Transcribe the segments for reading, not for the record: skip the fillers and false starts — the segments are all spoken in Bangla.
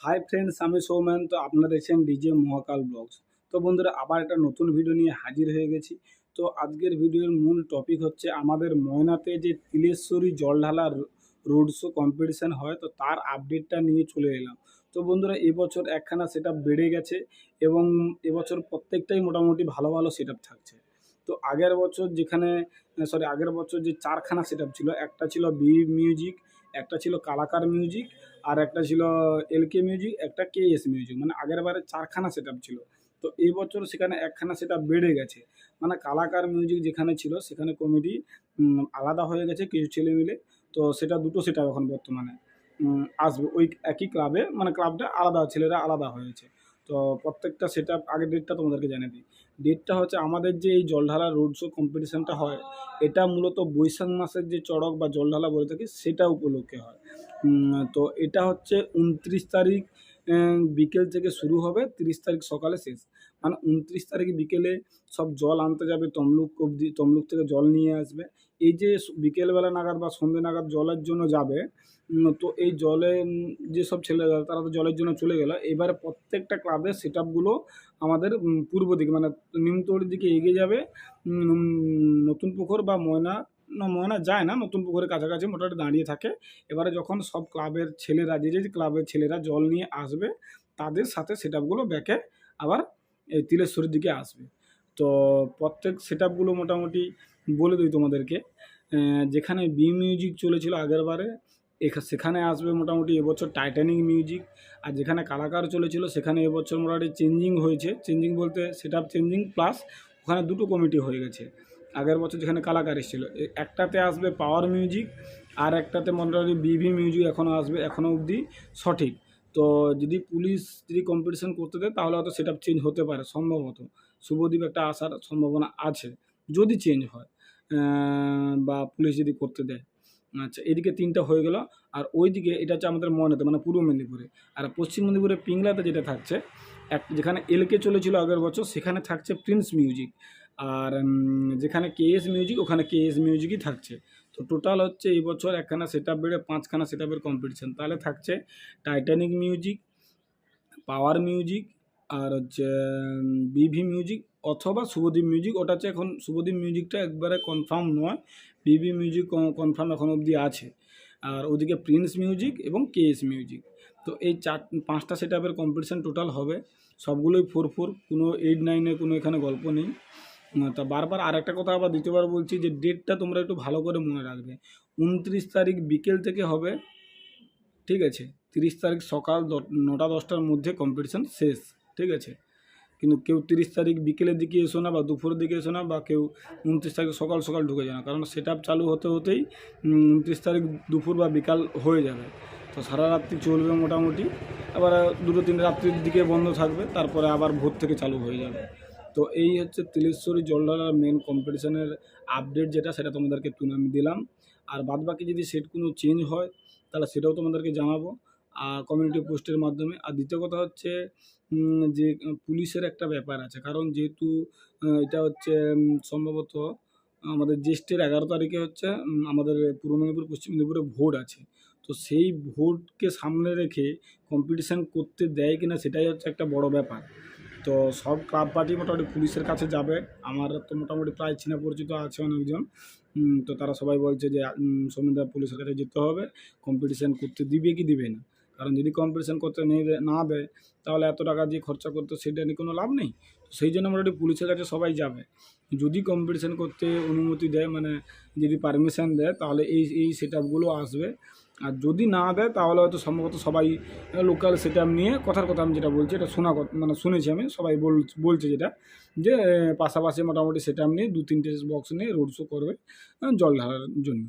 হাই ফ্রেন্ডস, আমি সৌমেন। তো আপনারা দেখছেন ডিজে মহাকাল ব্লগস। তো বন্ধুরা, আবার একটা নতুন ভিডিও নিয়ে হাজির হয়ে গেছি। তো আজকের ভিডিওর মূল টপিক হচ্ছে আমাদের ময়নাতে যে তিলেশ্বরী জলঢালা রোড শো কম্পিটিশান হয়, তো তার আপডেটটা নিয়ে চলে এলাম। তো বন্ধুরা, এবছর একখানা সেট বেড়ে গেছে এবং এবছর প্রত্যেকটাই মোটামুটি ভালো ভালো সেট থাকছে। তো আগের বছর যে চারখানা সেট ছিল, একটা ছিল বি মিউজিক, একটা ছিল কালাকার মিউজিক, আর একটা ছিল এলকে মিউজিক, একটা কেএস মিউজিক। মানে আগের বারে চারখানা সেট ছিল। তো এই বছর সেখানে একখানা সেট বেড়ে গেছে। মানে কালাকার মিউজিক যেখানে ছিল সেখানে কমিটি আলাদা হয়ে গেছে কিছু ছেলে মিলে। তো সেটা দুটো সেট এখন বর্তমানে আসবে ওই একই ক্লাবে, মানে ক্লাবটা আলাদা, ছেলেরা আলাদা হয়েছে। তো প্রত্যেকটা সেট আগের ডেটটা তোমাদেরকে জানিয়ে দিই। ডেটটা হচ্ছে আমাদের যে এই জলঢালা রোড শো কম্পিটিশানটা হয়, এটা মূলত বৈশাখ মাসের যে চড়ক বা জলঢালা বলে থাকি সেটা উপলক্ষে হয়। তো এটা হচ্ছে 29 তারিখ বিকেল থেকে শুরু হবে, 30 তারিখ সকালে শেষ। মানে 29 তারিখ বিকেলে সব জল আনতে যাবে তমলুক অবধি, তমলুক থেকে জল নিয়ে আসবে। এই যে বিকেলবেলা নাগাদ বা সন্ধ্যে নাগাদ জলের জন্য যাবে, তো এই জলে যেসব ছেলেরা তারা তো জলের জন্য চলে গেল। এবারে প্রত্যেকটা ক্লাবের সেট আপগুলো আমাদের পূর্ব দিকে মানে নিমতলির দিকে এগিয়ে যাবে। নতুন পুকুর বা ময়না যায় না, নতুন পুকুরের কাছাকাছি মোটামুটি দাঁড়িয়ে থাকে। এবারে যখন সব ক্লাবের ছেলেরা যে ক্লাবের ছেলেরা জল নিয়ে আসবে, তাদের সাথে সেট আপগুলো ব্যাকে আবার এই তিলেশ্বরীর দিকে আসবে। তো প্রত্যেক সেট আপগুলো মোটামুটি বলে দিই তোমাদেরকে। যেখানে বি মিউজিক চলেছিল আগের বারে, সেখানে আসবে মোটামুটি এবছর টাইটানিক মিউজিক। আর যেখানে কালাকার চলেছিল সেখানে এবছর মোটামুটি চেঞ্জিং হয়েছে। চেঞ্জিং বলতে সেট আপ চেঞ্জিং প্লাস ওখানে দুটো কমিটি হয়ে গেছে। আগের বছর যেখানে কালাকার এসেছিলো, একটাতে আসবে পাওয়ার মিউজিক, আর একটাতে মোটামুটি বিভি মিউজিক এখনও আসবে, এখনও অবধি সঠিক। তো যদি পুলিশ যদি কম্পিটিশান করতে দেয় তাহলে হয়তো সেট আপ চেঞ্জ হতে পারে সম্ভবত। শুভদ্বীপ একটা আসার সম্ভাবনা আছে যদি চেঞ্জ হয়, বা পুলিশ যদি করতে দেয়। আচ্ছা, এদিকে 3টা হয়ে গেল। আর ওইদিকে এটা হচ্ছে আমাদের ময়নাতে মানে পূর্ব মেদিনীপুরে। আর পশ্চিম মেদিনীপুরে পিংলাতে যেটা থাকছে, যেখানে এলকে চলেছিল আগের বছর সেখানে থাকছে প্রিন্স মিউজিক। আর যেখানে কেএস মিউজিক ওখানে কেএস মিউজিকই থাকছে। তো টোটাল হচ্ছে এই বছর একখানা সেট আপ বেড়ে 5খানা সেট আপের কম্পিটিশান। তাহলে থাকছে টাইটানিক মিউজিক, পাওয়ার মিউজিক, আর হচ্ছে বিভি মিউজিক অথবা শুভদ্বীপ মিউজিক। ওটা হচ্ছে এখন শুভদ্বীপ মিউজিকটা একবারে কনফার্ম নয়, বিভি মিউজিক কনফার্ম এখন অবধি আছে। আর ওদিকে প্রিন্স মিউজিক এবং কেএস মিউজিক। তো এই 5টা সেট আপের কম্পিটিশান টোটাল হবে। সবগুলোই 4-4, কোনো 8-9-এর কোনো এখানে গল্প নেই। তা বারবার আর একটা কথা আবার দ্বিতীয়বার বলছি যে ডেটটা তোমরা একটু ভালো করে মনে রাখবে। 29 তারিখ বিকেল থেকে হবে, ঠিক আছে? 30 তারিখ সকাল 9টা-10টার মধ্যে কম্পিটিশান শেষ, ঠিক আছে? কিন্তু কেউ 30 তারিখ বিকেলের দিকে এসো না বা দুপুরের দিকে এসো না, বা কেউ 29 তারিখ সকাল সকাল ঢুকে যায় না, কারণ সেট আপ চালু হতে হতেই 29 তারিখ দুপুর বা বিকাল হয়ে যাবে। তো সারা রাত্রি চলবে মোটামুটি। আবার 2-3 রাত্রির দিকে বন্ধ থাকবে, তারপরে আবার ভোর থেকে চালু হয়ে যাবে। তো এই হচ্ছে তিলেশ্বরী জলঢালার মেন কম্পিটিশানের আপডেট, যেটা সেটা তোমাদেরকে তুলে আমি দিলাম। আর বাদবাকি যদি সেট কোনো চেঞ্জ হয় তাহলে সেটাও তোমাদেরকে জানাবো কমিউনিটি পোস্টের মাধ্যমে। আর দ্বিতীয় কথা হচ্ছে যে পুলিশের একটা ব্যাপার আছে, কারণ যেহেতু এটা হচ্ছে সম্ভবত আমাদের জ্যেষ্ঠের 11 তারিখে হচ্ছে আমাদের পূর্ব মেদিনীপুর পশ্চিম মেদিনীপুরে ভোট আছে। তো সেই ভোটকে সামনে রেখে কম্পিটিশান করতে দেয় কিনা সেটাই হচ্ছে একটা বড় ব্যাপার। তো সব ক্লাব পার্টি মোটামুটি পুলিশের কাছে যাবে। আমার তো মোটামুটি প্রায় চেনা পরিচিত আছে অনেকজন। তো তারা সবাই বলছে যে সৌমেনদা পুলিশের কাছে যেতে হবে, কম্পিটিশান করতে দিবে কি দিবে না। কারণ যদি কম্পিটিশান করতে না দেয় তাহলে এত টাকা দিয়ে খরচা করতে সেটা নিয়ে কোনো লাভ নেই। তো সেই জন্য মোটামুটি পুলিশের কাছে সবাই যাবে। যদি কম্পিটিশান করতে অনুমতি দেয়, মানে যদি পারমিশন দেয়, তাহলে এই সেট আপগুলো আসবে। আর যদি না দেয় তাহলে হয়তো সম্ভবত সবাই লোকাল সেট আপ নিয়ে, কথার কথা আমি যেটা বলছি এটা মানে শুনেছি আমি, সবাই বলছে যেটা, যে পাশাপাশি মোটামুটি সেট আপ নিয়ে 2-3টে বক্স নিয়ে রোড শো করবে জল ঢালার জন্য।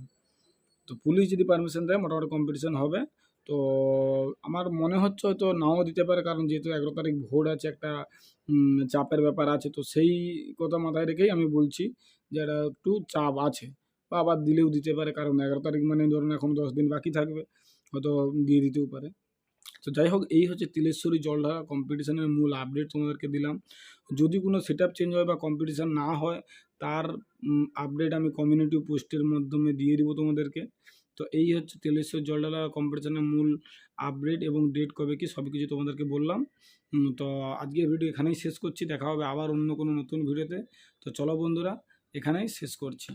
তো পুলিশ যদি পারমিশন দেয় মোটামুটি কম্পিটিশান হবে। তো আমার মনে হচ্ছে হয়তো নাও দিতে পারে, কারণ যেহেতু 11 তারিখ ভোট আছে, একটা চাপের ব্যাপার আছে। তো সেই কথা মাথায় রেখেই আমি বলছি যে এটা একটু চাপ আছে, বা আবার দিলেও দিতে পারে, কারণ 11 তারিখ মানে ধরুন এখন 10 দিন বাকি থাকবে, হয়তো দিয়ে দিতেও পারে। তো যাই হোক, এই হচ্ছে তিলেশ্বরী জলঢালা কম্পিটিশানের মূল আপডেট তোমাদেরকে দিলাম। যদি কোনো সেট আপ চেঞ্জ হয় বা কম্পিটিশান না হয়, তার আপডেট আমি কমিউনিটি পোস্টের মাধ্যমে দিয়ে দিব তোমাদেরকে। তো এই হচ্ছে তেলেশ্বর জলঢালা কম্পিটিশনের মূল আপডেট এবং ডেট কবে কি সব কিছু তোমাদেরকে বললাম। তো আজকের ভিডিও এখানেই শেষ করছি, দেখা হবে আবার অন্য কোনো নতুন ভিডিওতে। তো চলো বন্ধুরা, এখানেই শেষ করছি।